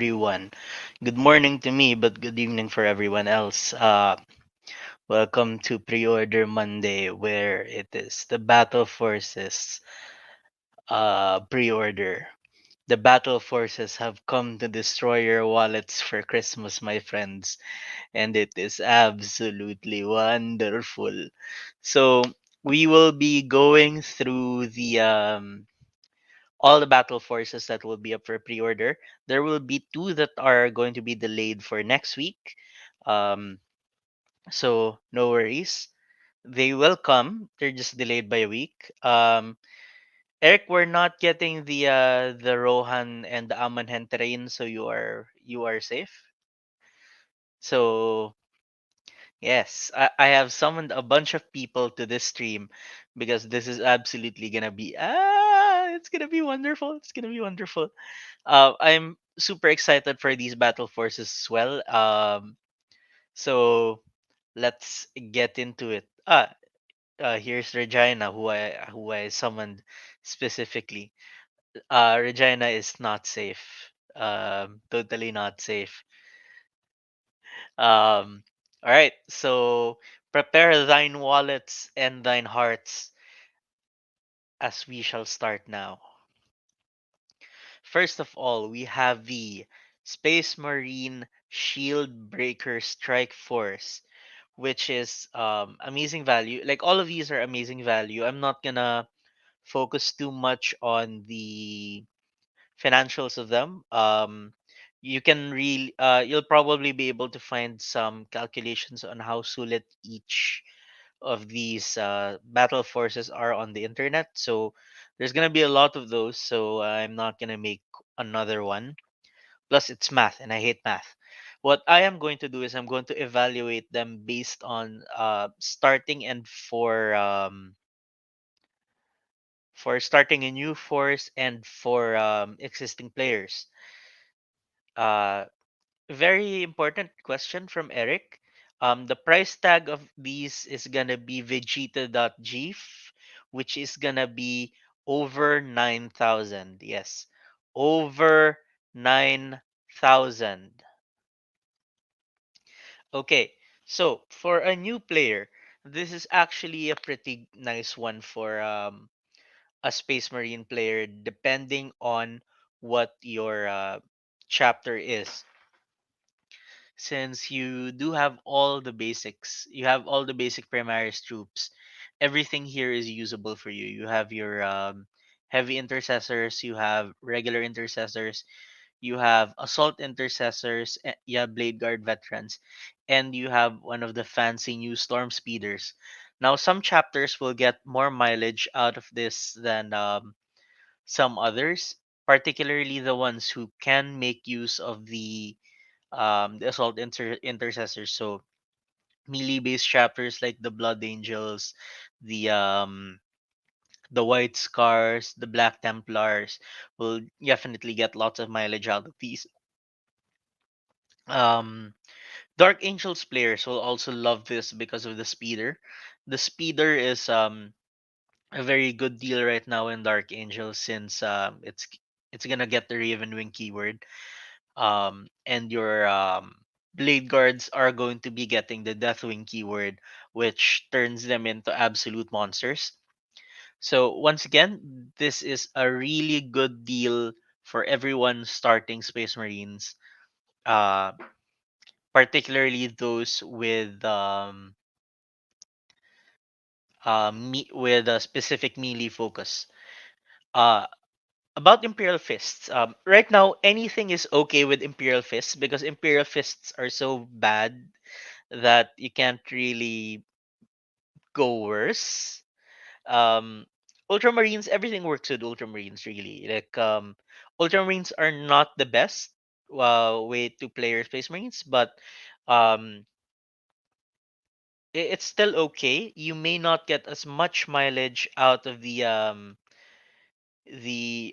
everyone. Good morning to me, but good evening for everyone else. Welcome to Pre-Order Monday, where it is the Battle Forces pre-order. The Battle Forces have come to destroy your wallets for Christmas, my friends, and it is absolutely wonderful. So we will be going through the all the battle forces that will be up for pre-order. There will be two that are going to be delayed for next week. Um, so no worries. They will come. They're just delayed by a week. Eric, we're not getting the Rohan and the Amanhen terrain, so you are safe. So yes, I have summoned a bunch of people to this stream because this is absolutely gonna be it's gonna be wonderful. It's gonna be wonderful. I'm super excited for these battle forces as well. So let's get into it. Here's Regina, who I summoned specifically. Regina is not safe. Totally not safe. All right. So prepare thine wallets and thine hearts, as we shall start now. First of all, we have the Space Marine Shield Breaker Strike Force, which is amazing value. Like all of these are amazing value. I'm not gonna focus too much on the financials of them. You can really you'll probably be able to find some calculations on how sulit each of these battle forces are on the internet. So there's gonna be a lot of those. So I'm not gonna make another one. Plus, it's math, and I hate math. What I am going to do is I'm going to evaluate them based on starting and for starting a new force and for existing players. Uh, Very important question from Eric. The price tag of these is gonna be Vegeta.gif, which is gonna be over 9,000. Yes, over 9,000. Okay, so for a new player, this is actually a pretty nice one for a Space Marine player, depending on what your chapter is. Since you do have all the basics, you have all the basic Primaris troops, everything here is usable for you. You have your heavy intercessors, you have regular intercessors, you have assault intercessors, you have blade guard veterans, and you have one of the fancy new storm speeders. Now, some chapters will get more mileage out of this than some others, particularly the ones who can make use of the assault intercessors. So melee based chapters like the Blood Angels, the White Scars, the Black Templars will definitely get lots of mileage out of these. Um, Dark Angels players will also love this because of the speeder. The speeder is a very good deal right now in Dark Angels since it's gonna get the Raven Wing keyword. And your blade guards are going to be getting the Deathwing keyword, which turns them into absolute monsters. So once again, this is a really good deal for everyone starting Space Marines, uh, particularly those with a specific melee focus. Uh, about Imperial Fists, right now anything is okay with Imperial Fists because Imperial Fists are so bad that you can't really go worse. Um, Ultramarines, everything works with Ultramarines really. Like Ultramarines are not the best way to play your Space Marines, but um, it's still okay. You may not get as much mileage out of the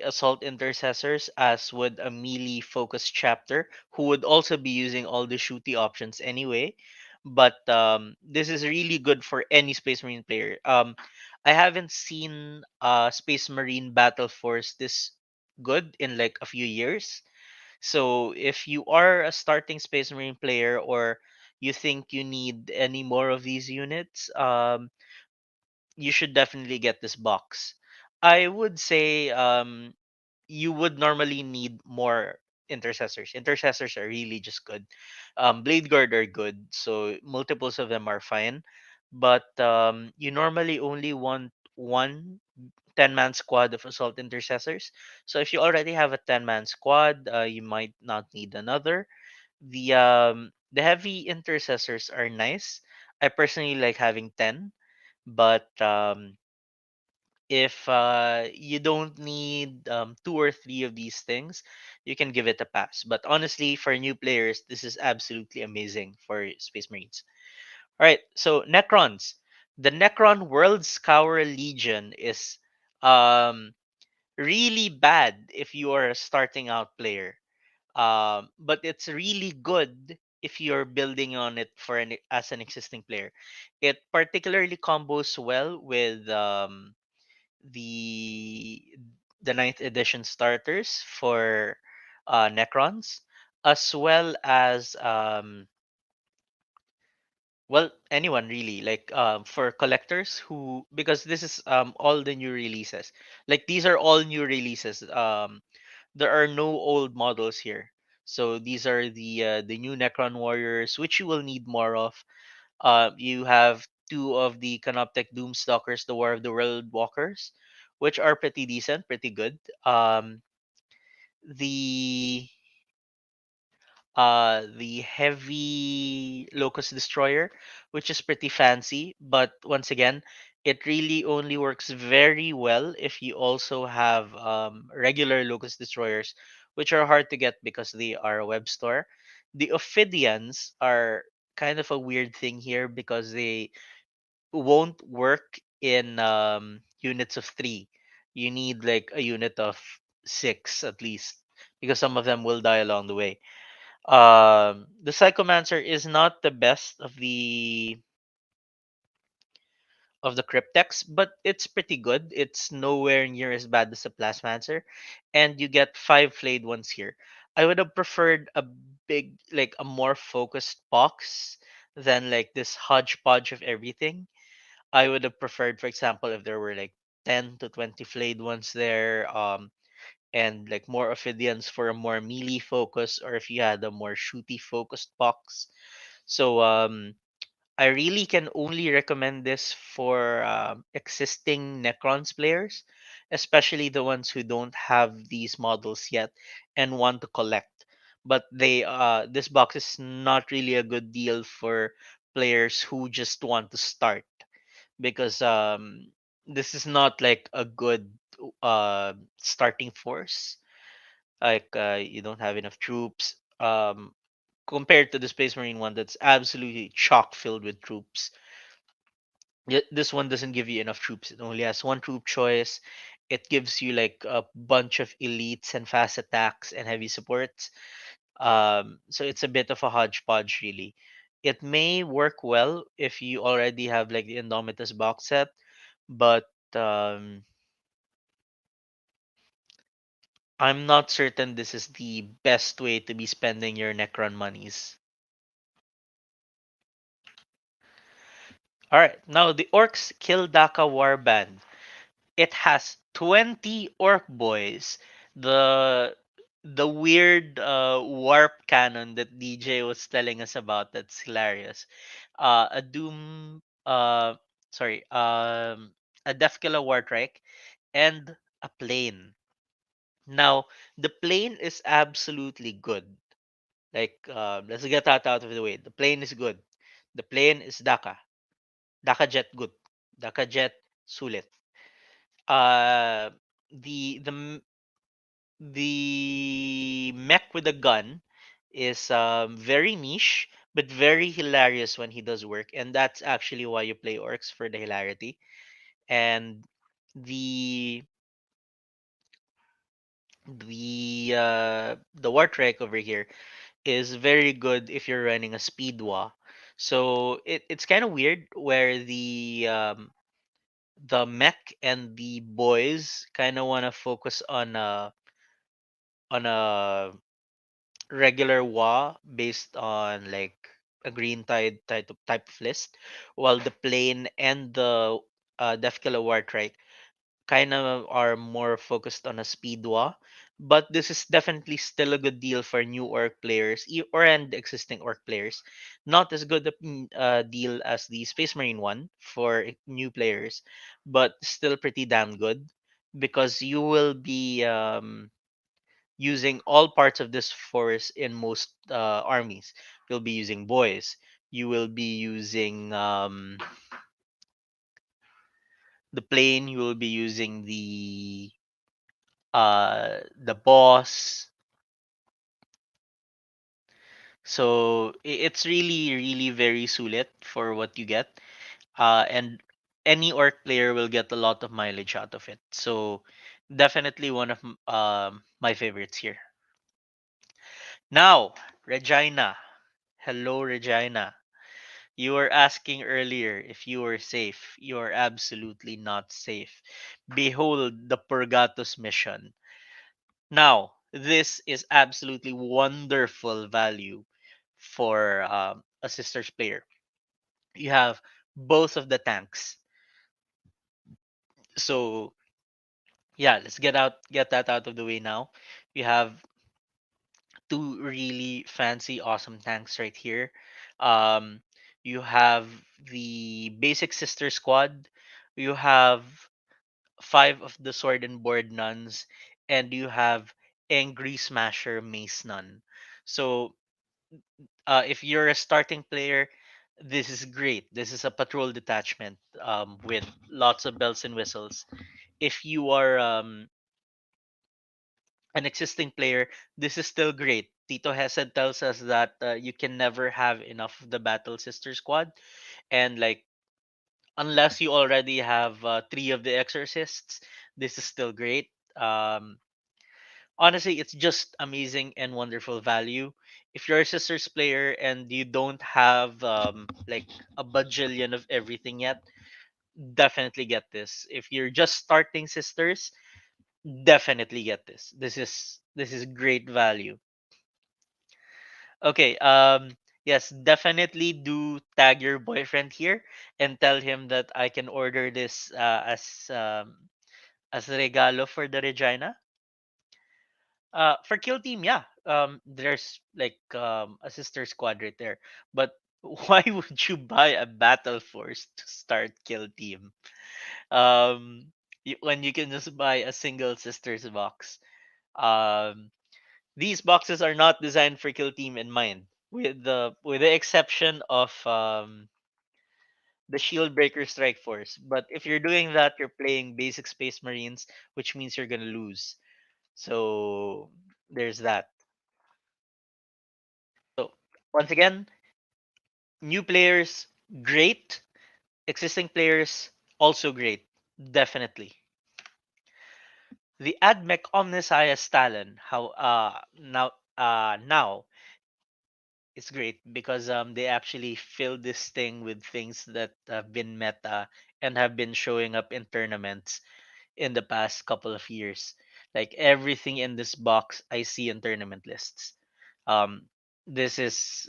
assault intercessors as would a melee focused chapter who would also be using all the shooty options anyway, but this is really good for any Space Marine player. I haven't seen Space Marine battle force this good in like a few years, So if you are a starting Space Marine player, or you think you need any more of these units, you should definitely get this box. I would say you would normally need more intercessors. Intercessors are really just good. Blade Guard are good, so multiples of them are fine. But you normally only want one 10-man squad of assault intercessors. So if you already have a 10-man squad, you might not need another. The heavy intercessors are nice. I personally like having 10, but if you don't need two or three of these things, you can give it a pass. But honestly, for new players, this is absolutely amazing for Space Marines. All right, so Necrons. The Necron World Scour Legion is um, really bad if you are a starting out player. But it's really good if you're building on it for as an existing player. It particularly combos well with the the ninth edition starters for Necrons, as well as well, anyone really, like for collectors who, because this is all the new releases. Like these are all new releases. There are no old models here. So these are the new Necron warriors, which you will need more of. You have two of the Canoptek Doomstalkers, the War of the World Walkers, which are pretty decent, pretty good. The the heavy Locust Destroyer, which is pretty fancy, but once again, it really only works very well if you also have regular Locust Destroyers, which are hard to get because they are a web store. The Ophidians are kind of a weird thing here because they won't work in units of three. You need like a unit of six at least, because some of them will die along the way. The Psychomancer is not the best of the Cryptex, but it's pretty good. It's nowhere near as bad as the Plasmancer, and you get five flayed ones here. I would have preferred a big, like a more focused box than like this hodgepodge of everything. I would have preferred, for example, if there were like 10 to 20 flayed ones there, and like more Ophidians for a more melee focus, or if you had a more shooty focused box. So I really can only recommend this for existing Necrons players, especially the ones who don't have these models yet and want to collect. But this box is not really a good deal for players who just want to start, because this is not like a good starting force. Like you don't have enough troops compared to the Space Marine one that's absolutely chock filled with troops. This one doesn't give you enough troops. It only has one troop choice. It gives you like a bunch of elites and fast attacks and heavy supports. So it's a bit of a hodgepodge, really. It may work well if you already have like the Indomitus box set, but um, I'm not certain this is the best way to be spending your Necron monies. All right, now the Orcs Kill Daka Warband. It has 20 Orc boys. The the weird warp cannon that DJ was telling us about, that's hilarious. A Doom sorry, a Defkilla Wartrike and a plane. Now, the plane is absolutely good. Like, let's get that out of the way. The plane is good. The plane is Daka. Daka Jet good. Daka Jet sulit. Uh, the mech with a gun is very niche, but very hilarious when he does work, and that's actually why you play orcs, for the hilarity. And the the Wartrek over here is very good if you're running a speedwa. So it's kind of weird where the mech and the boys kind of want to focus on a regular WA based on like a green tide type of list, while the plane and the Def Killer War Trike kind of are more focused on a speed WA. But this is definitely still a good deal for new orc players or and existing orc players. Not as good a deal as the Space Marine one for new players, but still pretty damn good because you will be using all parts of this force in most armies. You'll be using boys. You will be using the plane. You will be using the boss. So it's really really very sulit for what you get. And any orc player will get a lot of mileage out of it. So definitely one of my favorites here. Now, Regina. Hello, Regina. You were asking earlier if you were safe. You are absolutely not safe. Behold the Purgatus mission. Now, this is absolutely wonderful value for a sisters player. You have both of the tanks. So yeah, let's get that out of the way now. We have two really fancy, awesome tanks right here. Um, you have the basic sister squad. You have five of the sword and board nuns, and you have angry smasher mace nun. So, if you're a starting player, this is great. This is a patrol detachment with lots of bells and whistles. If you are an existing player, this is still great. Tito Hesed tells us that you can never have enough of the Battle Sister Squad, and like unless you already have three of the Exorcists, this is still great. Honestly, it's just amazing and wonderful value. If you're a Sisters player and you don't have like a bajillion of everything yet, definitely get this. If you're just starting Sisters, definitely get this. This is great value. Okay, yes, definitely do tag your boyfriend here and tell him that I can order this as regalo for the Regina. For Kill Team, yeah. There's like a sister squad right there. But why would you buy a Battle Force to start Kill Team? When you can just buy a single sisters box. Um, these boxes are not designed for Kill Team in mind, with the exception of the Shield Breaker Strike Force. But if you're doing that, you're playing basic Space Marines, which means you're gonna lose. So there's that. So once again, new players great, existing players also great, definitely. The AdMech Omniscience Talon, now it's great because they actually fill this thing with things that have been meta and have been showing up in tournaments in the past couple of years. Like everything in this box I see in tournament lists. Um this is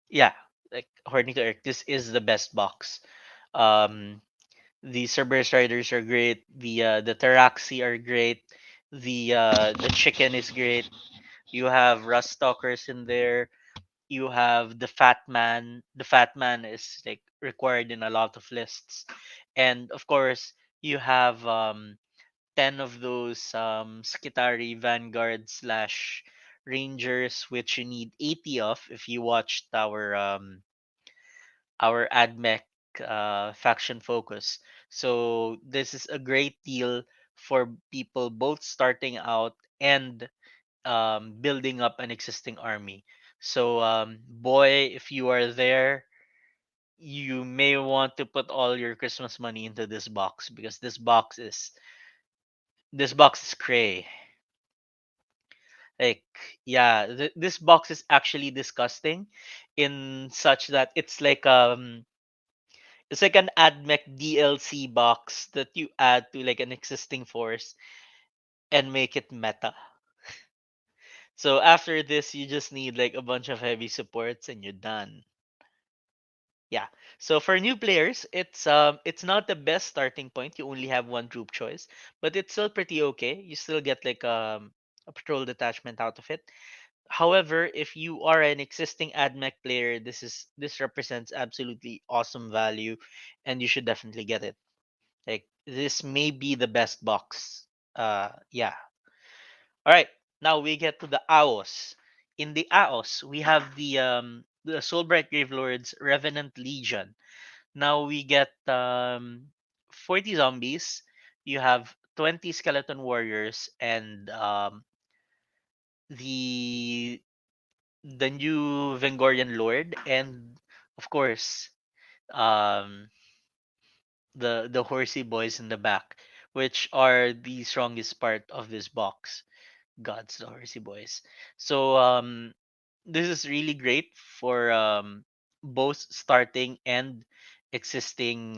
yeah, like according to Eric, this is the best box. Um the Cerberus Riders are great, the Taraxi are great, the chicken is great. You have Rust Stalkers in there. You have the Fat Man. The Fat Man is like required in a lot of lists, and of course you have 10 of those Skitari Vanguard slash Rangers, which you need 80 of if you watched our AdMech faction focus. So this is a great deal for people both starting out and building up an existing army. So, boy, if you are there, you may want to put all your Christmas money into this box because this box is cray. Like, yeah, this box is actually disgusting, in such that it's like an AdMech DLC box that you add to like an existing force and make it meta. So after this, you just need like a bunch of heavy supports and you're done. Yeah. So for new players, it's not the best starting point. You only have one troop choice, but it's still pretty okay. You still get like a patrol detachment out of it. However, if you are an existing AdMech player, this represents absolutely awesome value, and you should definitely get it. Like this may be the best box. Yeah. All right. Now we get to the AOS. In the AOS, we have the Soulbright Gravelords Revenant Legion. Now we get 40 zombies. You have 20 skeleton warriors and the the new Vengorian Lord, and of course um the horsey boys in the back, which are the strongest part of this box. Gods, the horsey boys. So this is really great for both starting and existing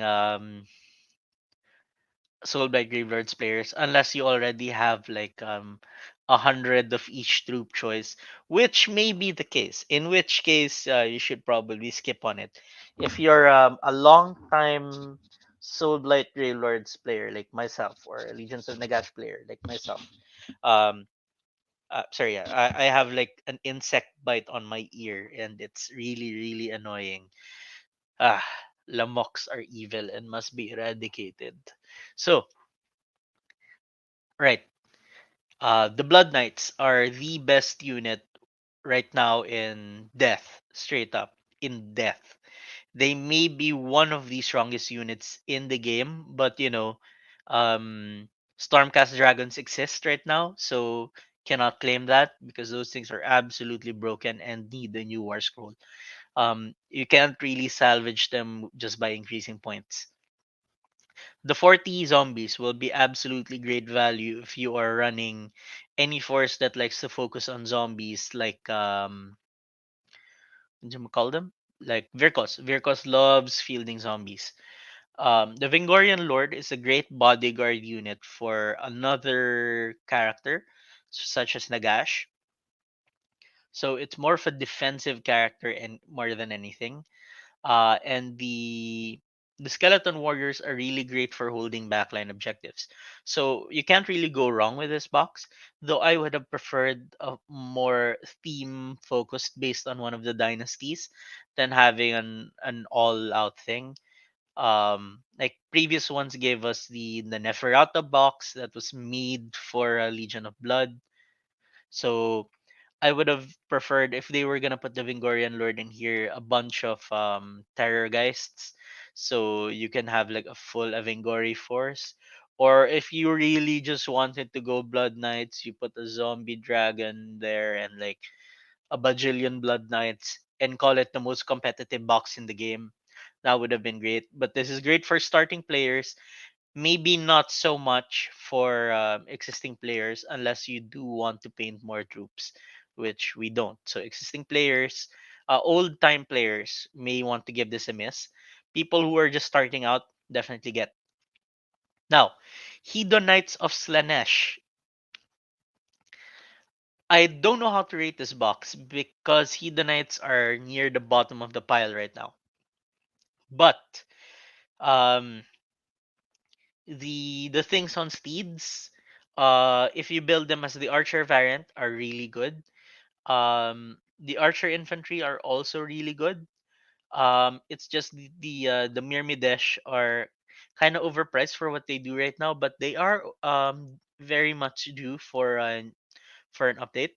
Soulblight Graveyards players, unless you already have like 100 of each troop choice, which may be the case. In which case, you should probably skip on it. If you're a long time Soulblight Gravelords player like myself, or a Legions of Nagash player like myself, um, sorry, yeah, I have like an insect bite on my ear, and it's really really annoying. Ah, Lamox are evil and must be eradicated. So, right. The Blood Knights are the best unit right now in death, straight up in death. They may be one of the strongest units in the game, but um, Stormcast Dragons exist right now, so cannot claim that because those things are absolutely broken and need a new War Scroll. You can't really salvage them just by increasing points. The 40 zombies will be absolutely great value if you are running any force that likes to focus on zombies, like what do you call them? Like Virkos. Virkos loves fielding zombies. The Vingorian Lord is a great bodyguard unit for another character, such as Nagash. So it's more of a defensive character and more than anything. And the skeleton warriors are really great for holding backline objectives. So you can't really go wrong with this box. Though I would have preferred a more theme focused based on one of the dynasties than having an all out thing. Like previous ones gave us the Neferata box that was made for a Legion of Blood. So I would have preferred if they were gonna put the Vingorian Lord in here, a bunch of terror geists, so you can have like a full Avengori force. Or if you really just wanted to go Blood Knights, you put a zombie dragon there and like a bajillion Blood Knights and call it the most competitive box in the game. That would have been great. But this is great for starting players, maybe not so much for existing players unless you do want to paint more troops, which we don't. So existing players, old time players may want to give this a miss. People who are just starting out definitely get. Now, Hedonites of Slanesh. I don't know how to rate this box because Hedonites are near the bottom of the pile right now. But um, the things on steeds, if you build them as the archer variant, are really good. The archer infantry are also really good. It's just the Myrmidesh are kind of overpriced for what they do right now, but they are very much due for an update.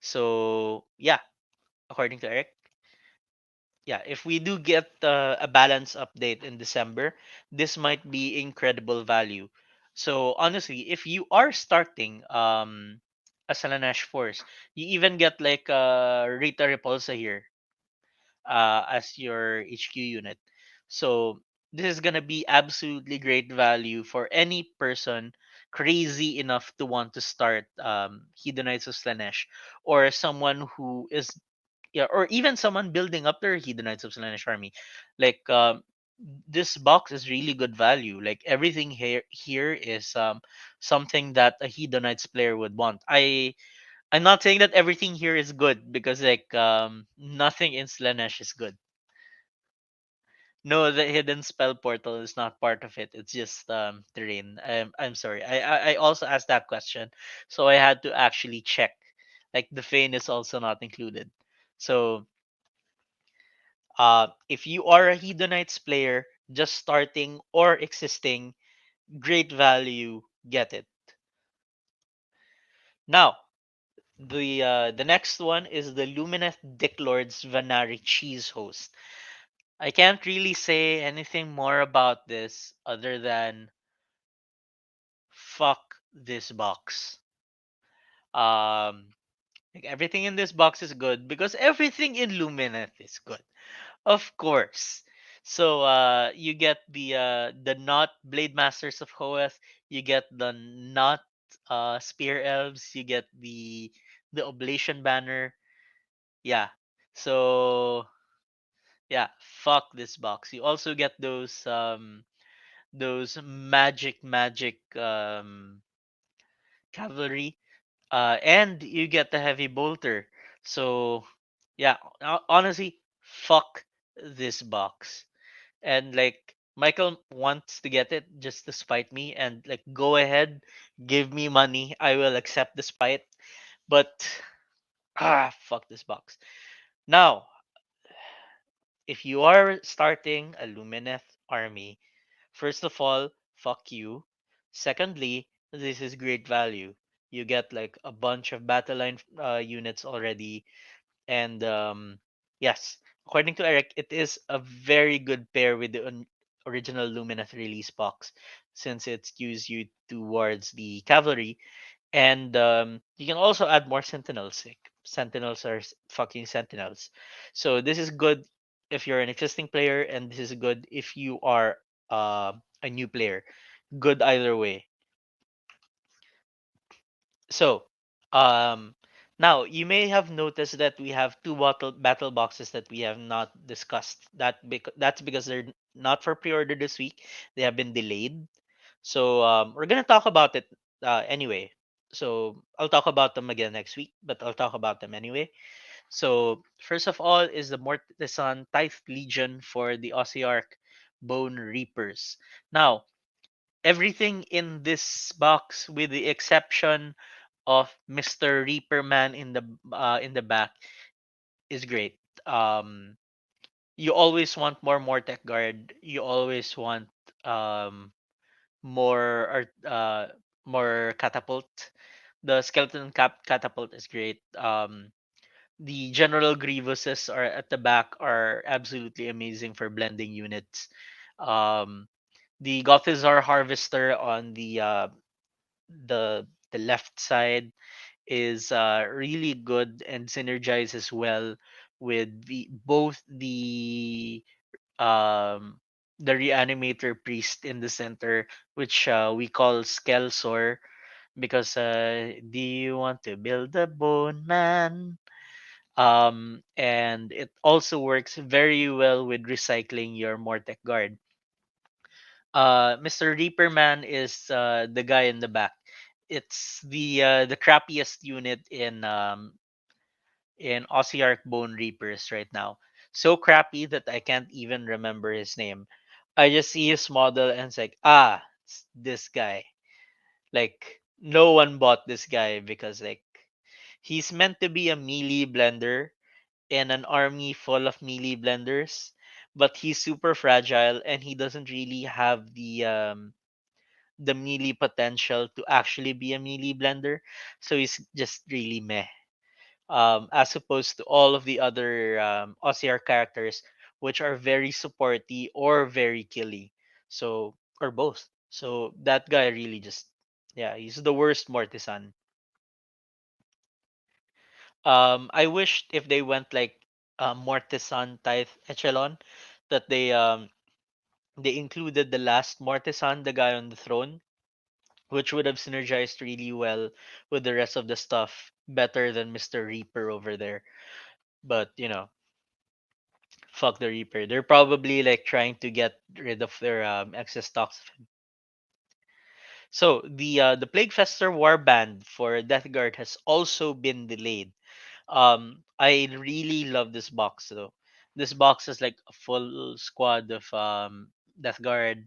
So yeah, according to Eric, yeah, if we do get a balance update in December, this might be incredible value. So honestly, if you are starting a Salanash force, you even get like Rita Repulsa here as your HQ unit. So this is gonna be absolutely great value for any person crazy enough to want to start Hedonites of Slanesh, or someone who is, yeah, or even someone building up their Hedonites of Slanesh army. Like this box is really good value. Like everything here is something that a Hedonites player would want. I'm not saying that everything here is good because like nothing in Slanesh is good. No, the hidden spell portal is not part of it. It's just terrain. I'm sorry. I also asked that question, so I had to actually check. Like the Fane is also not included. So if you are a Hedonites player just starting or existing, great value, get it. Now, the next one is the Lumineth Dicklord's Vanari Cheese Host. I can't really say anything more about this other than fuck this box. Um, like everything in this box is good because everything in Lumineth is good, of course. So you get the not Blade Masters of Hoeth, you get the not Spear Elves, you get the Oblation Banner. Yeah. So yeah, fuck this box. You also get those magic cavalry, and you get the heavy bolter. So yeah, honestly, fuck this box. And like Michael wants to get it just to spite me, and like go ahead, give me money, I will accept the spite. But fuck this box. Now, if you are starting a Lumineth army, first of all, fuck you. Secondly, this is great value. You get like a bunch of battle line units already, and yes, according to Eric, it is a very good pair with the original Lumineth release box, since it skews you towards the cavalry, and you can also add more sentinels. Like, sentinels are fucking sentinels. So this is good if you're an existing player, and this is good if you are a new player. Good either way. So, um, now you may have noticed that we have two battle boxes that we have not discussed. That's because they're not for pre-order this week. They have been delayed. So we're gonna talk about it anyway. So I'll talk about them again next week, but I'll talk about them anyway. So first of all is the Mortisan Tithe Legion for the Ossiarch Bone Reapers. Now everything in this box, with the exception of Mr. Reaperman in the back, is great. Um, you always want more Mortec Guard. You always want um more more catapult. The skeleton catapult is great. The general grievuses are at the back are absolutely amazing for blending units. Um, the Gothizar harvester on the left side is really good and synergizes well with um the reanimator priest in the center, which we call Skelsor, because do you want to build a bone man? And it also works very well with recycling your Mortec guard. Mr. Reaperman is the guy in the back. It's the crappiest unit in Ossiarch Bone Reapers right now. So crappy that I can't even remember his name. I just see his model and it's like, it's this guy. Like no one bought this guy because like he's meant to be a melee blender in an army full of melee blenders, but he's super fragile and he doesn't really have the melee potential to actually be a melee blender. So he's just really meh. As opposed to all of the other OCR characters, which are very supporty or very killy. So, or both. So that guy really just, yeah, he's the worst Mortisan. I wished if they went like Mortisan Tithe Echelon, that they included the last Mortisan, the guy on the throne, which would have synergized really well with the rest of the stuff, better than Mr. Reaper over there. But fuck the Reaper. They're probably like trying to get rid of their excess stocks. So the Plague Fester Warband for Death Guard has also been delayed. I really love this box though. This box is like a full squad of Death Guard,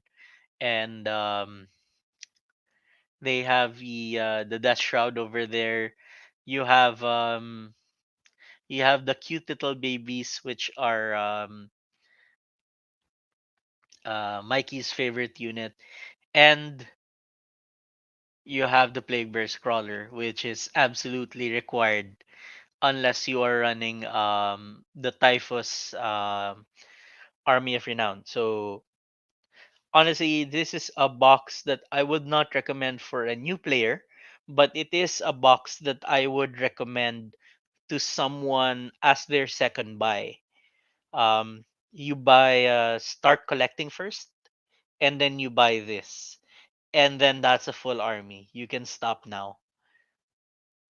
and they have the Death Shroud over there. You have you have the cute little babies, which are Mikey's favorite unit, and you have the Plague Bear Crawler, which is absolutely required unless you are running the Typhus Army of Renown. So honestly, this is a box that I would not recommend for a new player, but it is a box that I would recommend to someone as their second buy. You buy start collecting first, and then you buy this, and then that's a full army. You can stop now.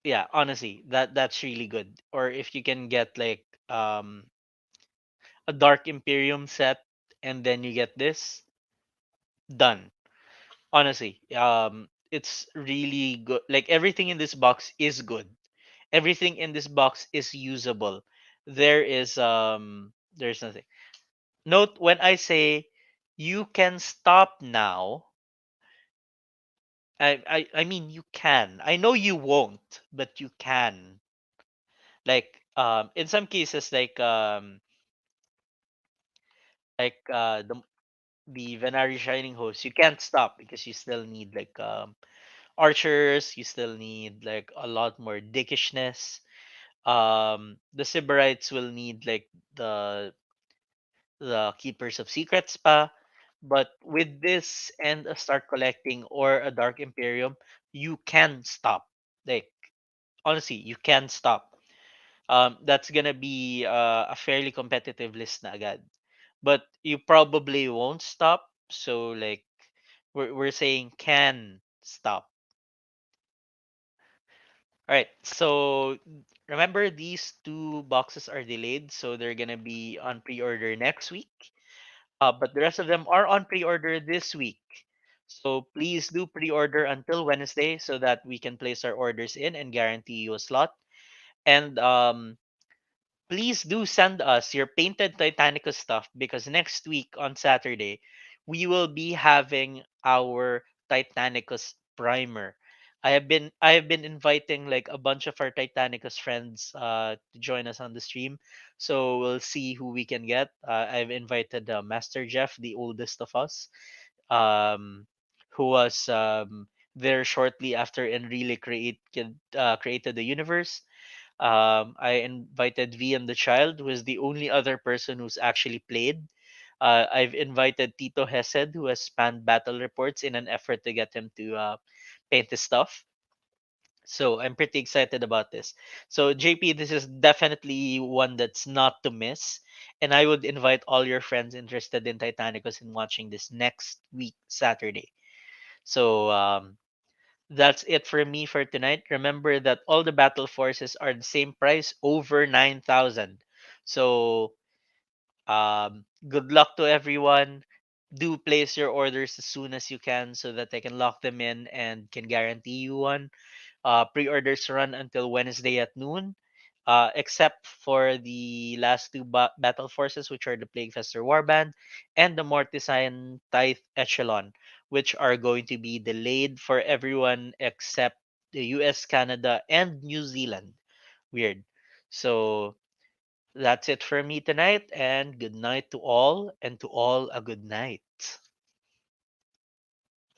Yeah, honestly, that's really good. Or if you can get like a Dark Imperium set, and then you get this, done. Honestly, it's really good. Like everything in this box is good. Everything in this box is usable. There's nothing. Note when I say you can stop now, I mean you can. I know you won't, but you can. Like in some cases like the Venari Shining Host, you can't stop because you still need like archers, you still need like a lot more dickishness. The Sybarites will need like the the Keepers of Secrets pa. But with this and a Start Collecting or a Dark Imperium, you can stop. Like honestly, you can stop. That's gonna be a fairly competitive list na agad. But you probably won't stop. So like we're saying can stop. All right. So remember these two boxes are delayed, so they're gonna be on pre-order next week. But the rest of them are on pre-order this week. So please do pre-order until Wednesday so that we can place our orders in and guarantee you a slot. And please do send us your painted Titanicus stuff because next week on Saturday we will be having our Titanicus primer. I have been inviting like a bunch of our Titanicus friends to join us on the stream, so we'll see who we can get. I've invited Master Jeff, the oldest of us, um, who was there shortly after Enrile created the universe. I invited V and the Child, who is the only other person who's actually played. I've invited Tito Hesed, who has spanned battle reports in an effort to get him to paint his stuff. So I'm pretty excited about this. So JP, this is definitely one that's not to miss. And I would invite all your friends interested in Titanicus in watching this next week, Saturday. So that's it for me for tonight. Remember that all the battle forces are the same price, over 9,000. So, good luck to everyone. Do place your orders as soon as you can so that I can lock them in and can guarantee you one. Pre-orders run until Wednesday at noon, except for the last two battle forces, which are the Plague Fester Warband and the Mortician Tithe Echelon, which are going to be delayed for everyone except the US, Canada, and New Zealand. Weird. So that's it for me tonight, and good night to all, and to all a good night.